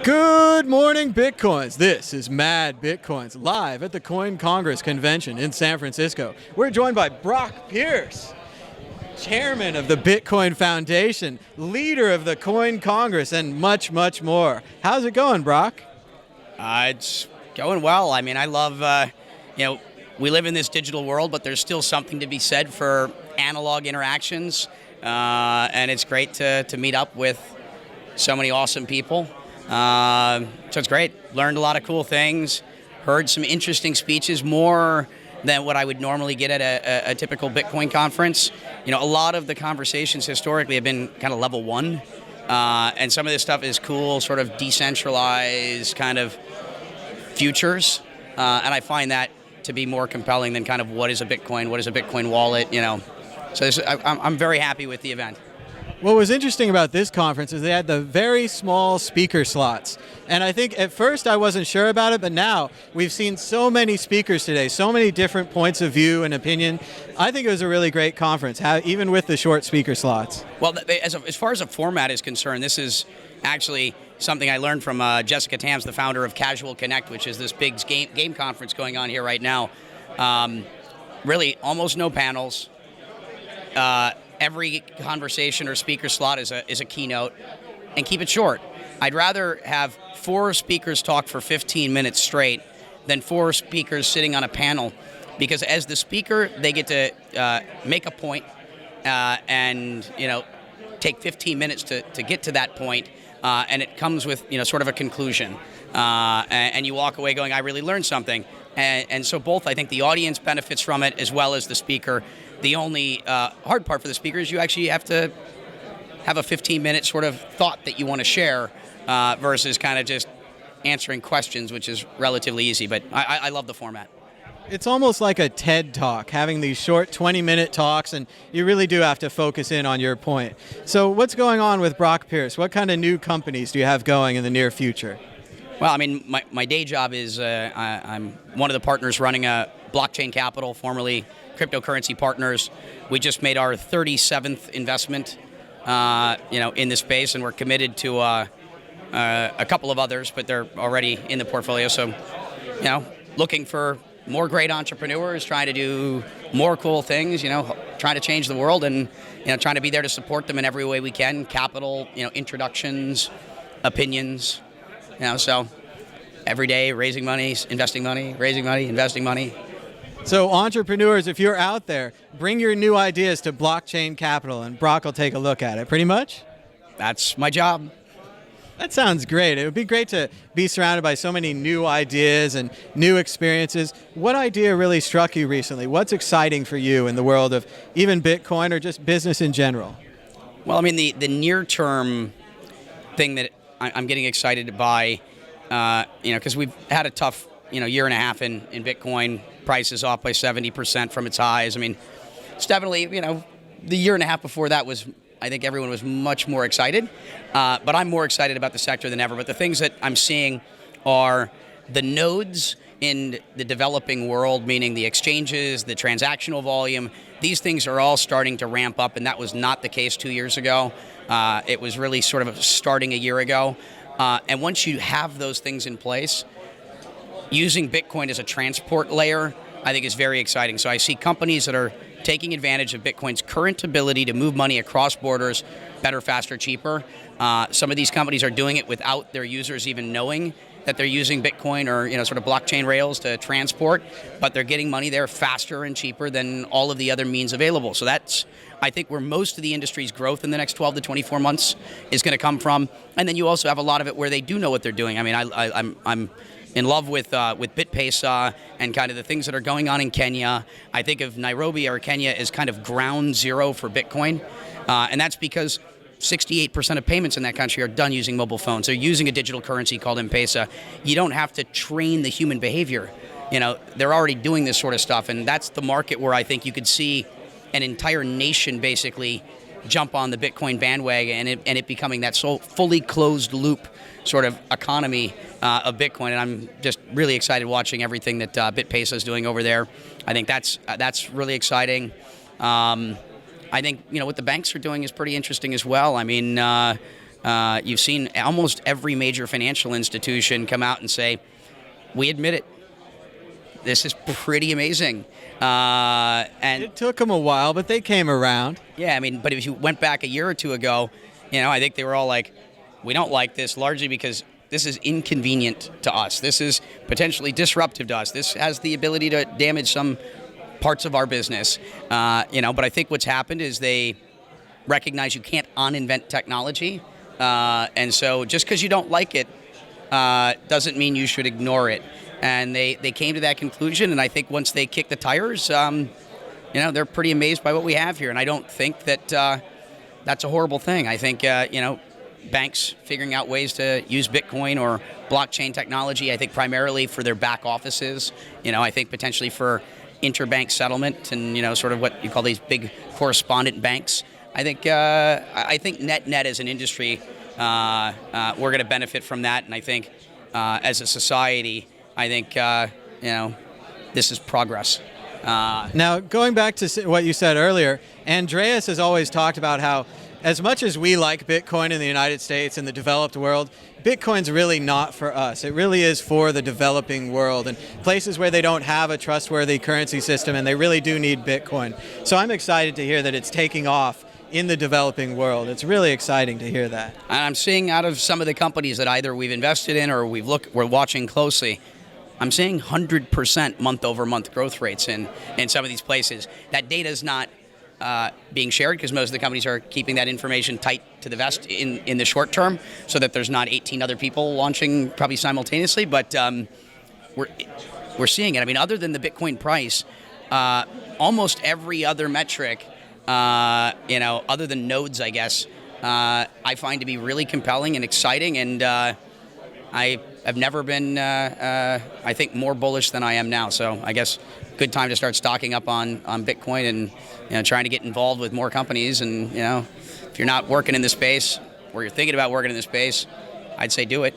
Good morning, Bitcoins. This is MadBitcoins live at the CoinCongress convention in San Francisco. We're joined by Brock Pierce, chairman of the Bitcoin Foundation, leader of the CoinCongress, and much, much more. How's it going, Brock? It's going well. I mean, I love, we live in this digital world, but there's still something to be said for analog interactions. And it's great to meet up with so many awesome people. So it's great. Learned a lot of cool things. Heard some interesting speeches, more than what I would normally get at a typical Bitcoin conference. You know, a lot of the conversations historically have been kind of level one. And some of this stuff is cool, sort of decentralized kind of futures. And I find that to be more compelling than kind of what is a Bitcoin, what is a Bitcoin wallet, you know. So I'm very happy with the event. What was interesting about this conference is they had the very small speaker slots. And I think at first I wasn't sure about it, but now we've seen so many speakers today, so many different points of view and opinion. I think it was a really great conference, even with the short speaker slots. Well, as far as the format is concerned, this is actually something I learned from Jessica Tams, the founder of Casual Connect, which is this big game conference going on here right now. Really, almost no panels. Every conversation or speaker slot is a keynote, and keep it short. I'd rather have 4 speakers talk for 15 minutes straight than 4 speakers sitting on a panel, because as the speaker, they get to make a point and take 15 minutes to get to that point, and it comes with sort of a conclusion, and you walk away going, I really learned something. And so both, I think the audience benefits from it as well as the speaker. The only hard part for the speaker is you actually have to have a 15-minute sort of thought that you want to share versus kind of just answering questions, which is relatively easy. But I love the format. It's almost like a TED Talk, having these short 20-minute talks, and you really do have to focus in on your point. So what's going on with Brock Pierce? What kind of new companies do you have going in the near future? Well, I mean, my day job is I'm one of the partners running a Blockchain Capital, formerly Cryptocurrency Partners. We just made our 37th investment, in this space, and we're committed to a couple of others, but they're already in the portfolio. So, looking for more great entrepreneurs, trying to do more cool things, trying to change the world, and trying to be there to support them in every way we can. Capital, introductions, opinions. So every day raising money, investing money, raising money, investing money. So entrepreneurs, if you're out there, bring your new ideas to Blockchain Capital and Brock will take a look at it, pretty much? That's my job. That sounds great. It would be great to be surrounded by so many new ideas and new experiences. What idea really struck you recently? What's exciting for you in the world of even Bitcoin or just business in general? Well, I mean, the near-term thing that I'm getting excited by, because we've had a tough, year and a half in Bitcoin. Prices off by 70% from its highs. I mean, it's definitely, the year and a half before that was, I think everyone was much more excited. But I'm more excited about the sector than ever. But the things that I'm seeing are the nodes in the developing world, meaning the exchanges, the transactional volume. These things are all starting to ramp up, and that was not the case 2 years ago. It was really sort of starting a year ago. And once you have those things in place, using Bitcoin as a transport layer, I think is very exciting. So I see companies that are taking advantage of Bitcoin's current ability to move money across borders better, faster, cheaper. Some of these companies are doing it without their users even knowing that they're using Bitcoin or sort of blockchain rails to transport, but they're getting money there faster and cheaper than all of the other means available. So that's, I think, where most of the industry's growth in the next 12 to 24 months is going to come from. And then you also have a lot of it where they do know what they're doing. I mean, I'm in love with BitPesa and kind of the things that are going on in Kenya. I think of Nairobi or Kenya as kind of ground zero for Bitcoin. And that's because 68% of payments in that country are done using mobile phones. They're using a digital currency called M-Pesa. You don't have to train the human behavior. They're already doing this sort of stuff. And that's the market where I think you could see an entire nation basically jump on the Bitcoin bandwagon and it becoming that fully closed loop sort of economy of Bitcoin. And I'm just really excited watching everything that BitPesa is doing over there. I think that's really exciting. I think what the banks are doing is pretty interesting as well. I mean, You've seen almost every major financial institution come out and say, we admit it. This is pretty amazing. And it took them a while, but they came around. Yeah, I mean, but if you went back a year or two ago, I think they were all like, we don't like this, largely because this is inconvenient to us. This is potentially disruptive to us. This has the ability to damage some parts of our business. But I think what's happened is they recognize you can't uninvent technology. And so just because you don't like it doesn't mean you should ignore it. And they came to that conclusion, and I think once they kick the tires, they're pretty amazed by what we have here. And I don't think that that's a horrible thing. I think, banks figuring out ways to use Bitcoin or blockchain technology, I think primarily for their back offices, I think potentially for interbank settlement and, sort of what you call these big correspondent banks. I think net as an industry, we're going to benefit from that. And I think as a society, I think, this is progress. Now, going back to what you said earlier, Andreas has always talked about how as much as we like Bitcoin in the United States and the developed world, Bitcoin's really not for us. It really is for the developing world and places where they don't have a trustworthy currency system and they really do need Bitcoin. So I'm excited to hear that it's taking off in the developing world. It's really exciting to hear that. And I'm seeing out of some of the companies that either we've invested in or we're watching closely, I'm seeing 100% month-over-month growth rates in some of these places. That data is not being shared because most of the companies are keeping that information tight to the vest in the short term so that there's not 18 other people launching probably simultaneously. But we're seeing it. I mean, other than the Bitcoin price, almost every other metric, other than nodes, I guess, I find to be really compelling and exciting. And I have never been, I think, more bullish than I am now. So I guess good time to start stocking up on Bitcoin and trying to get involved with more companies. And if you're not working in this space or you're thinking about working in this space, I'd say do it.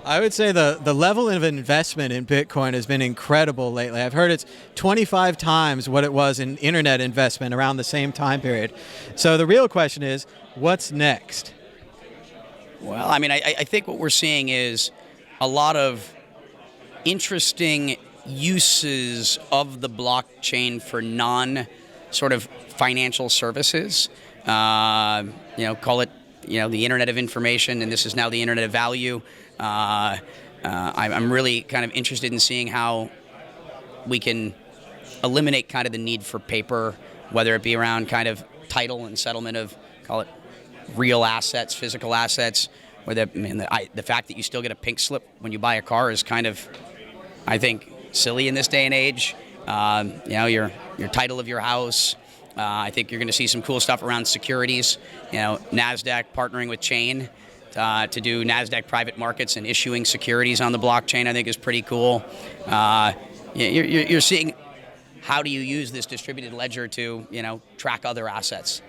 I would say the level of investment in Bitcoin has been incredible lately. I've heard it's 25 times what it was in internet investment around the same time period. So the real question is, what's next? Well, I mean, I think what we're seeing is a lot of interesting uses of the blockchain for non-sort of financial services. Call it, the Internet of Information, and this is now the Internet of Value. I'm really kind of interested in seeing how we can eliminate kind of the need for paper, whether it be around kind of title and settlement of, call it, real assets, physical assets, or the fact that you still get a pink slip when you buy a car is kind of, I think, silly in this day and age. Your title of your house. I think you're going to see some cool stuff around securities. NASDAQ partnering with Chain to do NASDAQ private markets and issuing securities on the blockchain, I think is pretty cool. You're seeing how do you use this distributed ledger to track other assets.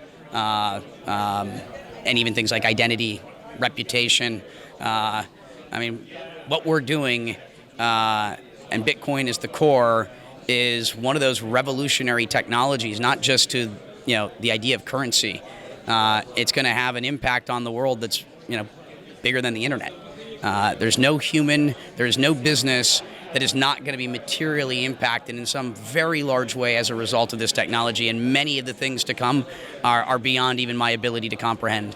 And even things like identity, reputation. What we're doing, and Bitcoin is the core, is one of those revolutionary technologies, not just to the idea of currency. It's going to have an impact on the world that's bigger than the internet. There's no human, there's no business that is not going to be materially impacted in some very large way as a result of this technology, and many of the things to come are beyond even my ability to comprehend.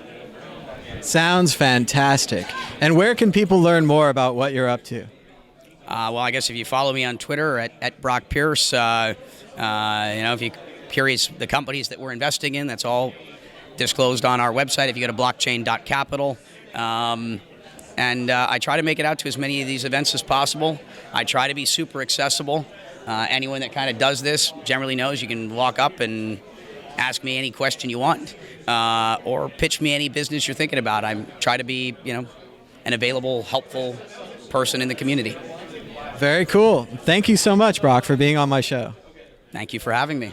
Sounds fantastic. And where can people learn more about what you're up to? Well, I guess if you follow me on Twitter at Brock Pierce, if you're curious the companies that we're investing in, that's all disclosed on our website. If you go to blockchain.capital. And I try to make it out to as many of these events as possible. I try to be super accessible. Anyone that kind of does this generally knows you can walk up and ask me any question you want, or pitch me any business you're thinking about. I try to be, an available, helpful person in the community. Very cool. Thank you so much, Brock, for being on my show. Thank you for having me.